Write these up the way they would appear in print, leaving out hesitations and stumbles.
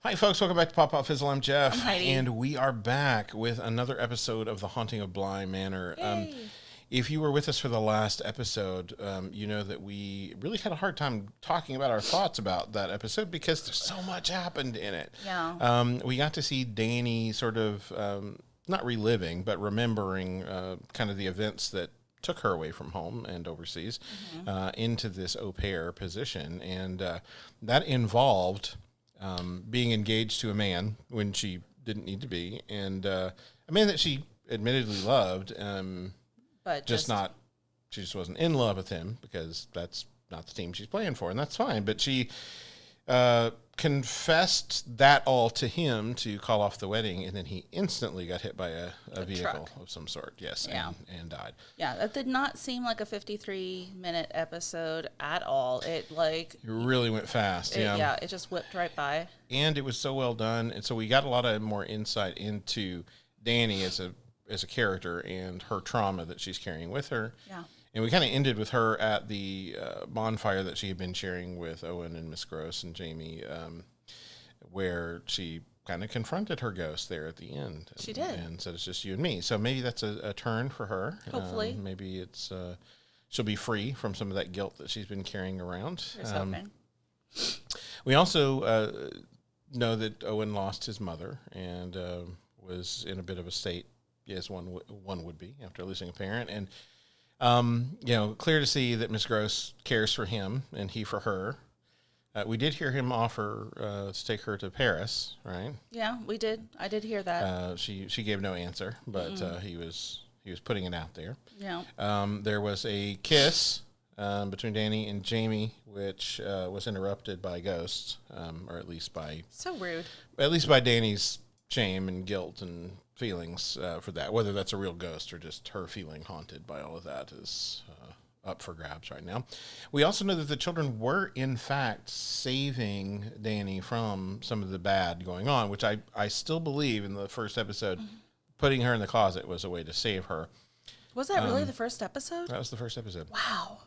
Hi, folks. Welcome back to Pop Pop Fizzle. I'm Jeff. I'm Heidi. And we are back with another episode of The Haunting of Bly Manor. Yay. If you were with us for the last episode, you know that we really had a hard time talking about our thoughts about that episode because there's so much happened in it. Yeah. We got to see Danny sort of, not reliving, but remembering kind of the events that took her away from home and overseas into this au pair position. And that involved being engaged to a man when she didn't need to be, and a man that she admittedly loved, But she just wasn't in love with him because that's not the team she's playing for, and that's fine. But she confessed that all to him to call off the wedding, and then he instantly got hit by a vehicle truck of some sort. Yes, Yeah. and died. Yeah, that did not seem like a 53-minute episode at all. It It really went fast. it just whipped right by. And it was so well done, and so we got a lot of more insight into Danny as a character and her trauma that she's carrying with her. Yeah. And we kind of ended with her at the bonfire that she had been sharing with Owen and Miss Gross and Jamie, where she kind of confronted her ghost there at the end. She did. And said, it's just you and me. So maybe that's a turn for her. Hopefully. Maybe it's she'll be free from some of that guilt that she's been carrying around. Here's hoping. We also know that Owen lost his mother and was in a bit of a state, as one would be after losing a parent. And clear to see that Miss Gross cares for him and he for her. We did hear him offer to take her to Paris, right? Yeah, we did. I did hear that. She gave no answer, but he was putting it out there. Yeah. There was a kiss between Danny and Jamie, which was interrupted by ghosts, or at least by So rude. Danny's shame and guilt and feelings for that. Whether that's a real ghost or just her feeling haunted by all of that is up for grabs right now. We also know that the children were, in fact, saving Danny from some of the bad going on, which I still believe in the first episode, putting her in the closet was a way to save her. Was that really the first episode? That was the first episode. Wow.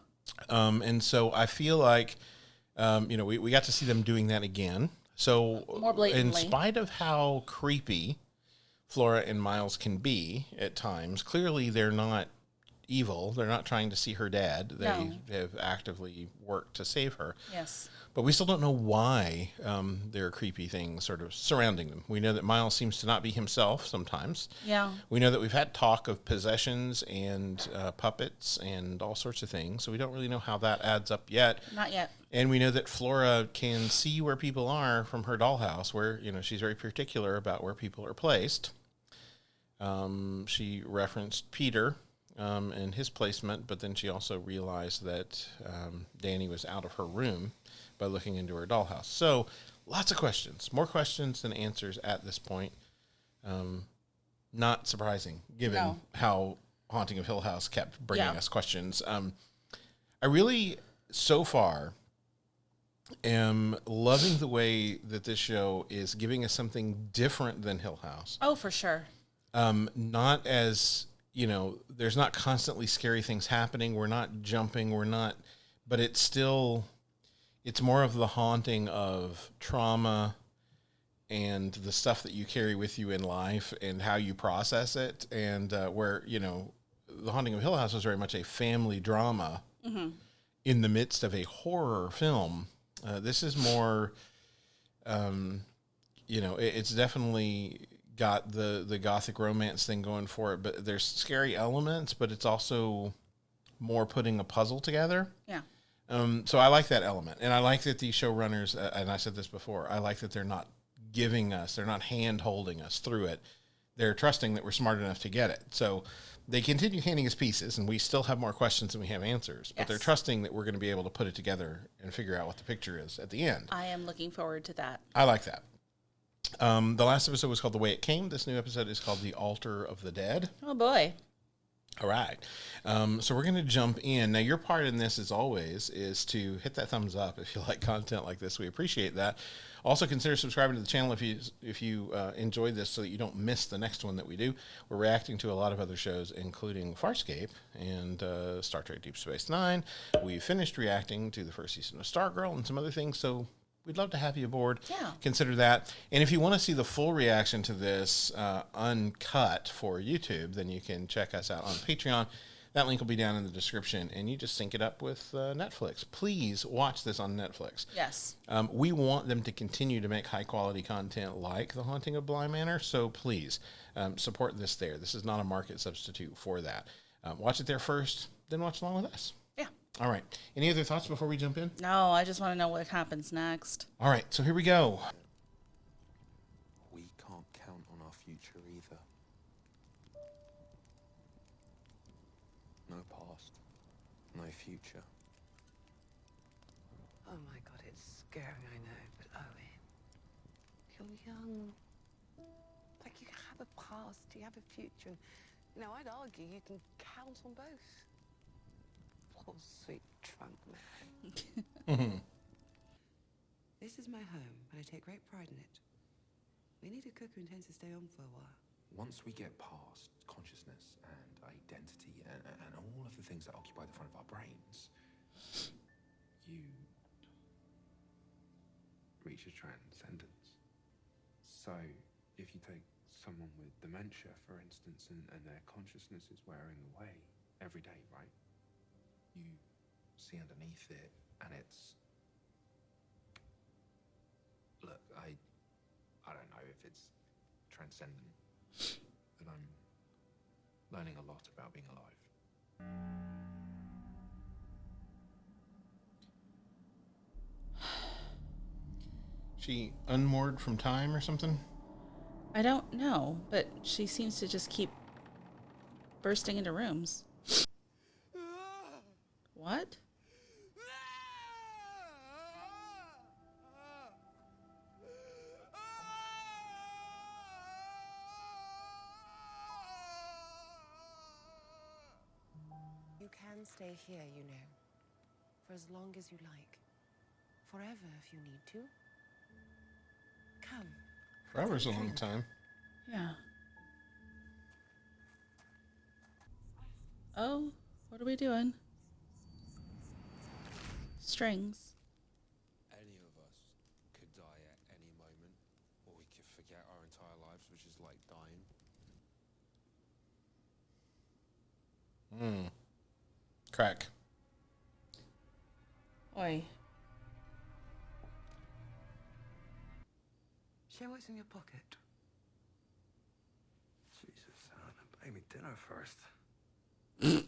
And so I feel like, we got to see them doing that again. So More blatantly. in spite of how creepy Flora and Miles can be at times, clearly they're not evil. They're not trying to see her dead. They No. have actively worked to save her. Yes. But we still don't know why there are creepy things sort of surrounding them. We know that Miles seems to not be himself sometimes. Yeah. We know that we've had talk of possessions and puppets and all sorts of things, so we don't really know how that adds up yet. Not yet. And we know that Flora can see where people are from her dollhouse, where, she's very particular about where people are placed. She referenced Peter and his placement, but then she also realized that Danny was out of her room by looking into her dollhouse. So lots of questions, more questions than answers at this point. Not surprising, given how Haunting of Hill House kept bringing us questions. I really, so far, am loving the way that this show is giving us something different than Hill House. Oh, for sure. Not as, there's not constantly scary things happening. We're not jumping. But it's more of the haunting of trauma and the stuff that you carry with you in life and how you process it. And where, the Haunting of Hill House was very much a family drama in the midst of a horror film. This is more, it's definitely got the gothic romance thing going for it, but there's scary elements, but it's also more putting a puzzle together. Yeah. So I like that element, and I like that these showrunners, and I said this before, I like that they're not they're not hand-holding us through it. They're trusting that we're smart enough to get it. So they continue handing us pieces, and we still have more questions than we have answers, but they're trusting that we're going to be able to put it together and figure out what the picture is at the end. I am looking forward to that. I like that. The last episode was called The Way It Came. This new episode is called The Altar of the Dead. Oh, boy. All right. So we're going to jump in. Now, your part in this, as always, is to hit that thumbs up if you like content like this. We appreciate that. Also, consider subscribing to the channel if you enjoyed this so that you don't miss the next one that we do. We're reacting to a lot of other shows, including Farscape and Star Trek Deep Space Nine. We finished reacting to the first season of Stargirl and some other things, so we'd love to have you aboard. Yeah. Consider that. And if you want to see the full reaction to this uncut for YouTube, then you can check us out on Patreon. That link will be down in the description, and you just sync it up with Netflix. Please watch this on Netflix. Yes. We want them to continue to make high-quality content like The Haunting of Bly Manor, so please support this there. This is not a market substitute for that. Watch it there first, then watch along with us. Yeah. All right. Any other thoughts before we jump in? No, I just want to know what happens next. All right, so here we go. We can't count on our future either. No past, no future. Oh my God, it's scary, I know, but Owen, you're young. Like, you have a past, you have a future. You know, I'd argue you can count on both. Poor sweet trunk man. This is my home, and I take great pride in it. We need a cook who intends to stay on for a while. Once we get past consciousness and identity and all of the things that occupy the front of our brains, you reach a transcendence. So, if you take someone with dementia, for instance, and their consciousness is wearing away every day, right? You see underneath it, and it's... Look, I don't know if it's transcendent, but I'm learning a lot about being alive. She unmoored from time or something? I don't know, but she seems to just keep bursting into rooms. What? You can stay here, you know, for as long as you like. Forever, if you need to. Come. Forever's a long time. Yeah. Oh, what are we doing? Strings. Any of us could die at any moment, or we could forget our entire lives, which is like dying. Crack. Oi. Show what's in your pocket. Jesus, son, buy me dinner first. Hey,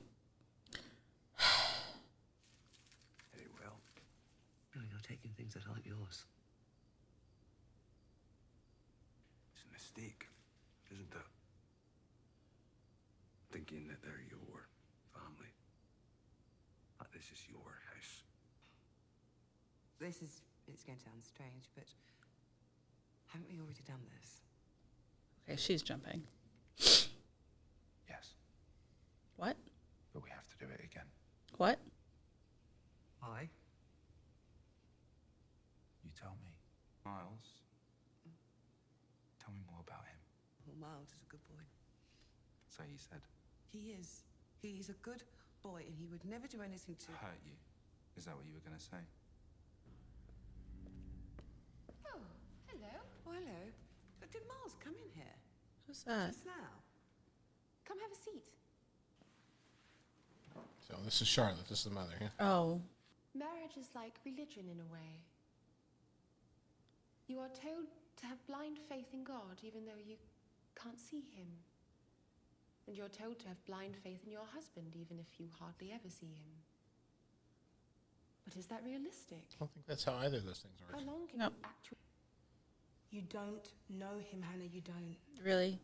well. No, you're taking things that aren't yours. It's a mistake, isn't it? Thinking that they're your family. That this is your house. It's going to sound strange, but haven't we already done this? Okay, she's jumping. Yes, What? but we have to do it again. What? Why? You tell me. Miles, tell me more about him. Well, Miles is a good boy. So you said. He is. He's a good boy, and he would never do anything to... Hurt you. Is that what you were going to say? Oh, hello. Oh, hello. But did Miles come in here? Who's that? Just now? Come have a seat. So this is Charlotte. This is the mother, yeah? Oh. Marriage is like religion in a way. You are told to have blind faith in God even though you can't see him. And you're told to have blind faith in your husband even if you hardly ever see him. But is that realistic? I don't think that's how either of those things How work. long can Nope. you actually... You don't know him, Hannah, you don't. Really?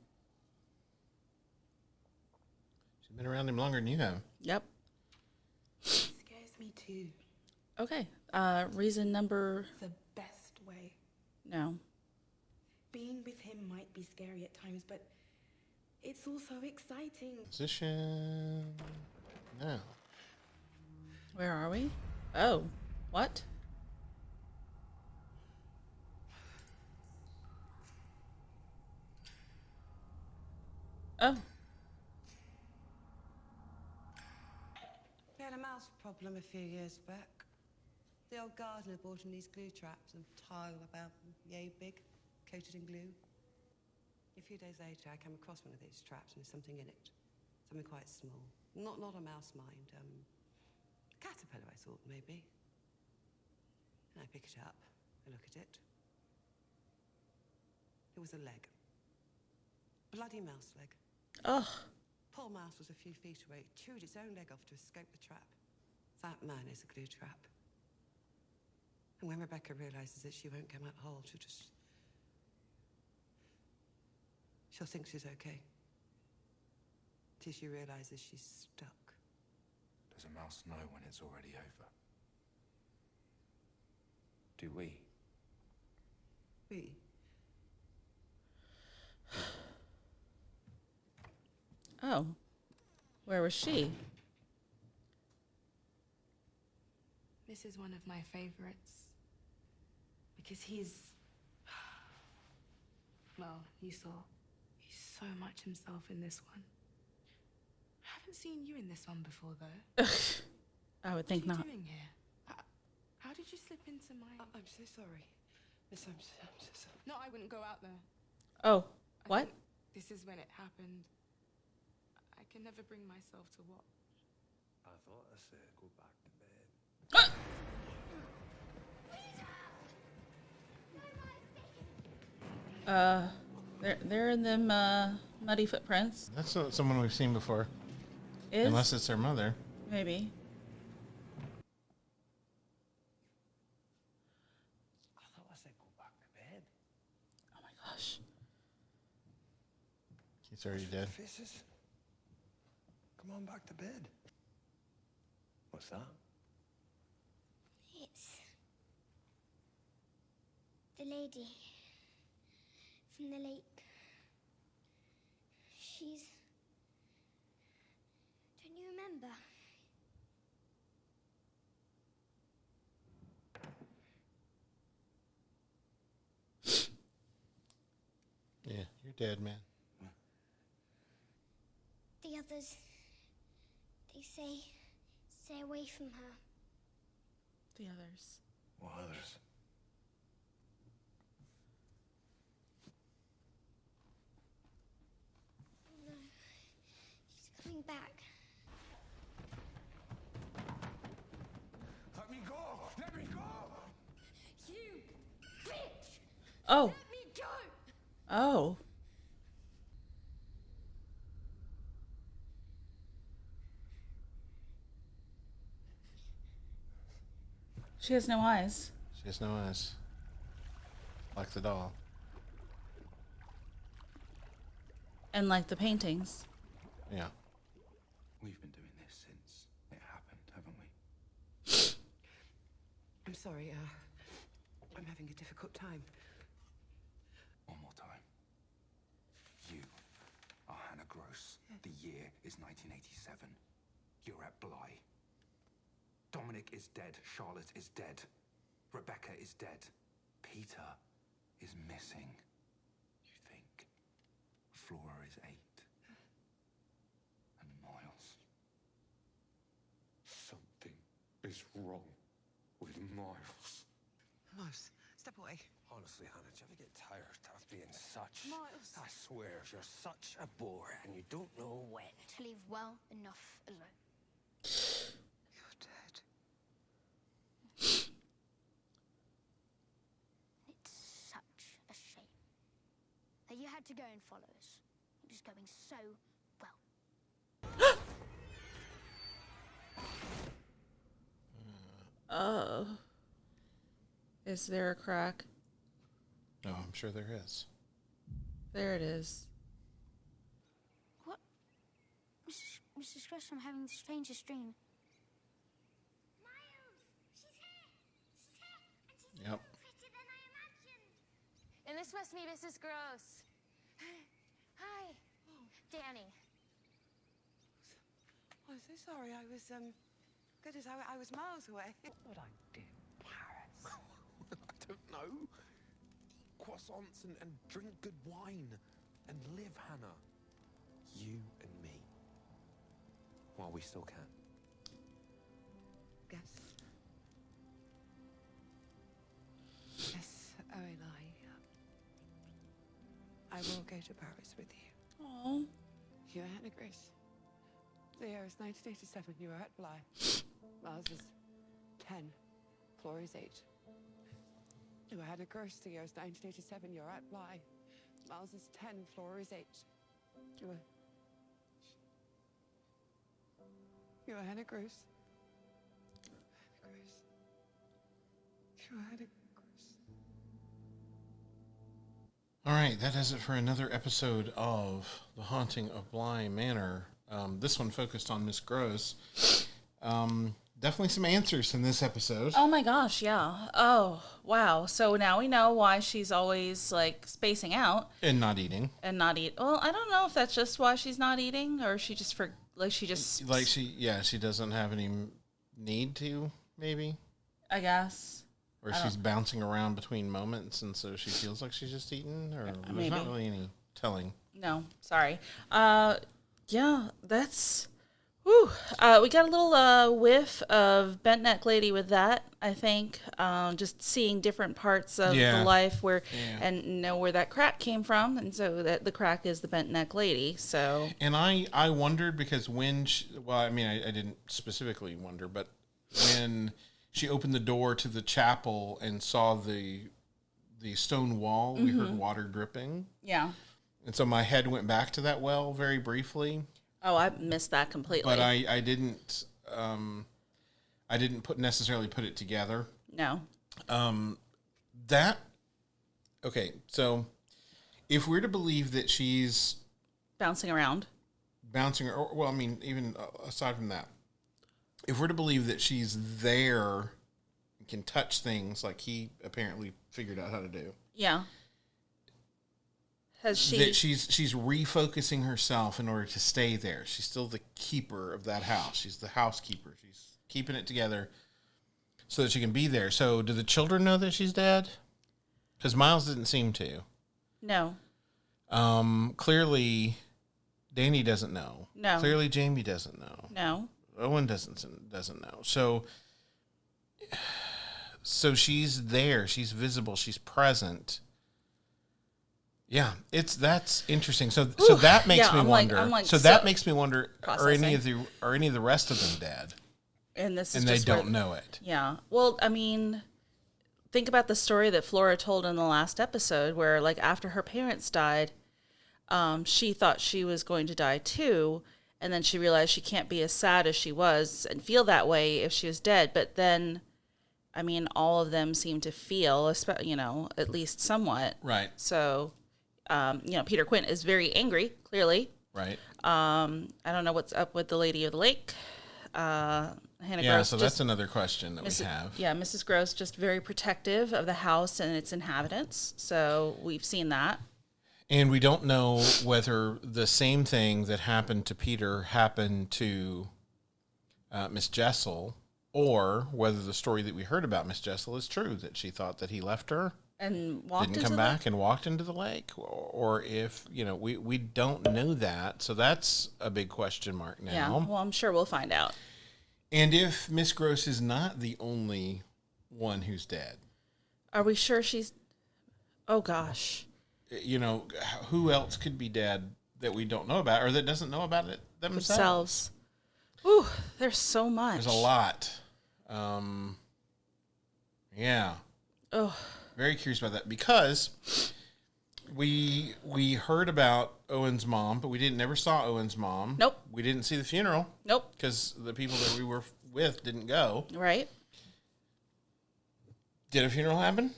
She's been around him longer than you have. Yep. It scares me too. Okay. Reason number... The best way. No. Being with him might be scary at times, but it's also exciting. Position. Now. Where are we? Oh. What? Oh. We had a mouse problem a few years back. The the old gardener bought in these glue traps and tile about yay big, coated in glue. A few days later, I came across one of these traps and there's something in it. Something quite small. Not a mouse mind. A caterpillar, I thought, maybe. And I pick it up. I look at it. It was a leg. Bloody mouse leg. Ugh. Poor mouse was a few feet away. It chewed its own leg off to escape the trap. That man is a glue trap. And when Rebecca realizes that she won't come out whole, she'll think she's okay. Till she realizes she's stuck. Does a mouse know when it's already over? Do we? We? Oh. Where was she? This is one of my favorites. Because he's... Well, he's so much himself in this one. I haven't seen you in this one before, though. I would think What are not. you doing here? How did you slip into my... I'm so sorry. Miss, I'm so sorry. No, I wouldn't go out there. Oh, I what? think this is when it happened. I can never bring myself to watch. I thought I said go back to bed. They're in them muddy footprints. That's not someone we've seen before. Is Unless it's their mother. maybe. I thought I said go back to bed. Oh my gosh. He's already dead. Faces. Come on back to bed. What's that? It's the lady from the lake. She's... Don't you remember? Yeah, you're dead, man. The others, they say, stay away from her. The others. What others? No, she's coming back. Let me go! Let me go! You bitch! Oh. Let me go! Oh. She has no eyes. She has no eyes. Like the doll. And like the paintings. Yeah. We've been doing this since it happened, haven't we? I'm sorry, I'm having a difficult time. One more time. You are Hannah Gross. The year is 1987. You're at Bly. Dominic is dead. Charlotte is dead. Rebecca is dead. Peter is missing. You think Flora is 8. And Miles. Something is wrong with Miles. Miles, step away. Honestly, Hannah, do you ever get tired of being such... Miles. I swear, you're such a bore and you don't know when. To leave well enough alone. You're dead. It's such a shame that you had to go and follow us. It was going so well. Oh. Is there a crack? No, I'm sure there is. There it is. What? Mrs. Gross, I'm having the strangest dream. Miles! She's here! She's here! And she's Yep. prettier than I imagined! And this must be Mrs. Gross. Hi. Danny. I'm so sorry, I was, goodness, I was miles away. What I did, Paris? I don't know. Eat croissants and drink good wine. And live, Hannah. You and me. While we still can. Yes. I will go to Paris with you. Oh. You were Hannah Grace. The year is 1987. You were at Bly. Miles is 10. Flora is 8. You were Hannah Grace. The year is 1987. You're at Bly. Miles is 10. Flora is 8. You were Hannah Grace. Hannah Grace. You were Hannah Grace. All right, that does it for another episode of The Haunting of Bly Manor. This one focused on Miss Gross. Definitely some answers in this episode. Oh my gosh, yeah. Oh, wow. So now we know why she's always like spacing out And not eating. and not eat. Well, I don't know if that's just why she's not eating, or she just She doesn't have any need to, maybe. I guess. Or she's bouncing around between moments, and so she feels like she's just eaten, or there's not really any telling. No, sorry. Yeah, that's... Whew. We got a little whiff of Bent Neck Lady with that, I think. Just seeing different parts of the life and know where that crack came from, and so that the crack is the Bent Neck Lady. So, and I wondered because when I didn't specifically wonder, but when she opened the door to the chapel and saw the stone wall, we heard water dripping. Yeah. And so my head went back to that well very briefly. Oh, I missed that completely. But I didn't necessarily put it together. No. Okay, so if we're to believe that she's bouncing around, even aside from that, if we're to believe that she's there and can touch things like he apparently figured out how to do. Yeah. Has she... That she's refocusing herself in order to stay there. She's still the keeper of that house. She's the housekeeper. She's keeping it together so that she can be there. So do the children know that she's dead? Because Miles didn't seem to. No. Clearly, Danny doesn't know. No. Clearly, Jamie doesn't know. No. Owen doesn't know. So she's there. She's visible. She's present. Yeah, that's interesting. So that makes me wonder. That makes me wonder: are any of the rest of them dead? And this is and just they don't know it. Yeah. Well, I mean, think about the story that Flora told in the last episode, where like after her parents died, she thought she was going to die too. And then she realized she can't be as sad as she was and feel that way if she was dead. But then, I mean, all of them seem to feel, at least somewhat. Right. So, Peter Quint is very angry, clearly. Right. I don't know what's up with the Lady of the Lake. Hannah Gross. So that's another question that we have. Yeah, Mrs. Gross just very protective of the house and its inhabitants. So we've seen that. And we don't know whether the same thing that happened to Peter happened to Miss Jessel, or whether the story that we heard about Miss Jessel is true, that she thought that he left her and didn't come back and walked into the lake, or if we don't know that. So that's a big question mark now. Yeah, well, I'm sure we'll find out. And if Miss Gross is not the only one who's dead, are we sure she's? Oh gosh. Who else could be dead that we don't know about, or that doesn't know about it themselves? Ooh, there's so much. There's a lot. Yeah. Oh. Very curious about that, because we heard about Owen's mom, but we never saw Owen's mom. Nope. We didn't see the funeral. Nope. Because the people that we were with didn't go. Right. Did a funeral happen?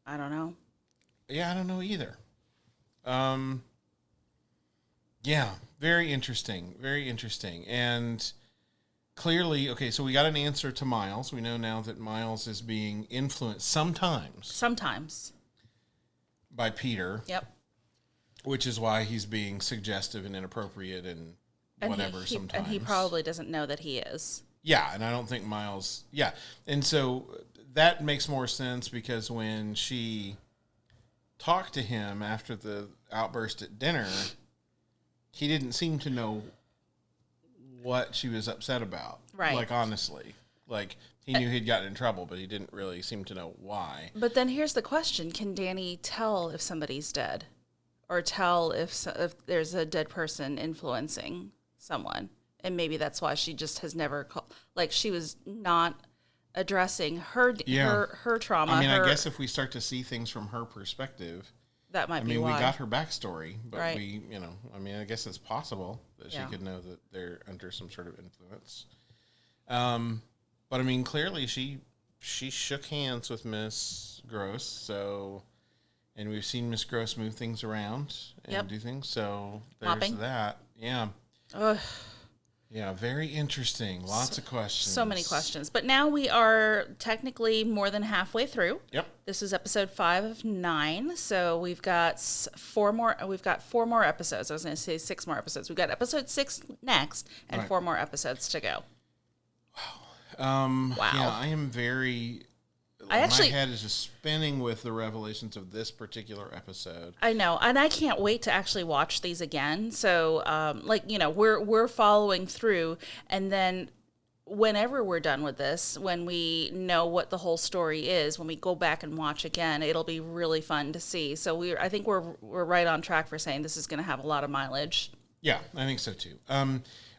I don't know. Yeah, I don't know either. Yeah, very interesting. Very interesting. And clearly, okay, so we got an answer to Miles. We know now that Miles is being influenced sometimes by Peter. Yep. Which is why he's being suggestive and inappropriate and whatever sometimes. And he probably doesn't know that he is. Yeah, and I don't think Miles... Yeah, and so that makes more sense, because when she talked to him after the outburst at dinner, he didn't seem to know what she was upset about. Right. Like, honestly. Like, he knew he'd gotten in trouble, but he didn't really seem to know why. But then here's the question. Can Danny tell if somebody's dead? or tell if there's a dead person influencing someone. And maybe that's why she just has never she was not addressing her trauma. I mean, I guess if we start to see things from her perspective, that might be why. we got her backstory, but right. I guess it's possible that she could know that they're under some sort of influence. But I mean, clearly she shook hands with Miss Gross, so, and we've seen Miss Gross move things around and do things, so there's Mopping. that. Yeah. Ugh. Yeah, very interesting. Lots of questions. So many questions. But now we are technically more than halfway through. Yep. This is episode 5 of 9. So we've got 4 more episodes. I was going to say 6 more episodes. We've got episode 6 next and 4 more episodes to go. Wow. Yeah, I am very... my head is just spinning with the revelations of this particular episode. I know, and I can't wait to actually watch these again. So, we're following through, and then whenever we're done with this, when we know what the whole story is, when we go back and watch again, it'll be really fun to see. So I think we're right on track for saying this is going to have a lot of mileage. Yeah, I think so too.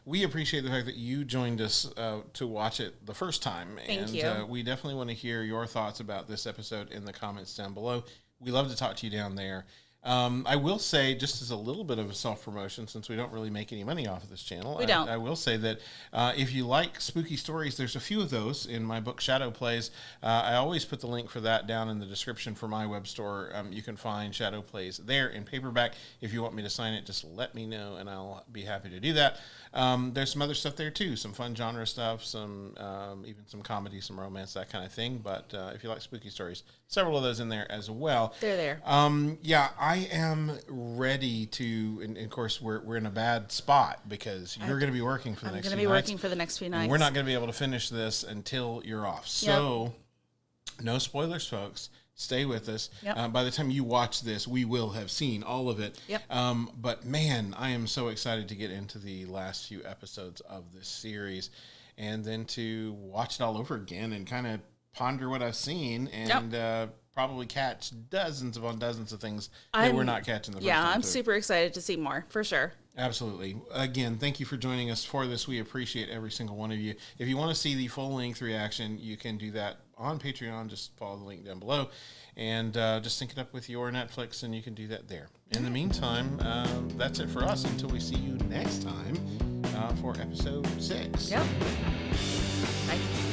We appreciate the fact that you joined us to watch it the first time. Thank you. We definitely want to hear your thoughts about this episode in the comments down below. We love to talk to you down there. I will say, just as a little bit of a self-promotion, since we don't really make any money off of this channel, I will say that if you like spooky stories, there's a few of those in my book, Shadow Plays. I always put the link for that down in the description for my web store. You can find Shadow Plays there in paperback. If you want me to sign it, just let me know, and I'll be happy to do that. There's some other stuff there, too. Some fun genre stuff, some even some comedy, some romance, that kind of thing. But if you like spooky stories, several of those in there as well. They're there. I am ready to, and of course we're in a bad spot because you're going to be working for the next few nights. I'm going to be working for the next few nights. And we're not going to be able to finish this until you're off. So, no spoilers, folks. Stay with us. Yep. By the time you watch this, we will have seen all of it. Yep. But man, I am so excited to get into the last few episodes of this series and then to watch it all over again and kind of ponder what I've seen and probably catch dozens upon dozens of things that we're not catching the first time. Yeah, I'm super excited to see more, for sure. Absolutely. Again, thank you for joining us for this. We appreciate every single one of you. If you want to see the full-length reaction, you can do that on Patreon. Just follow the link down below. And just sync it up with your Netflix, and you can do that there. In the meantime, that's it for us until we see you next time for episode 6. Yep. Bye.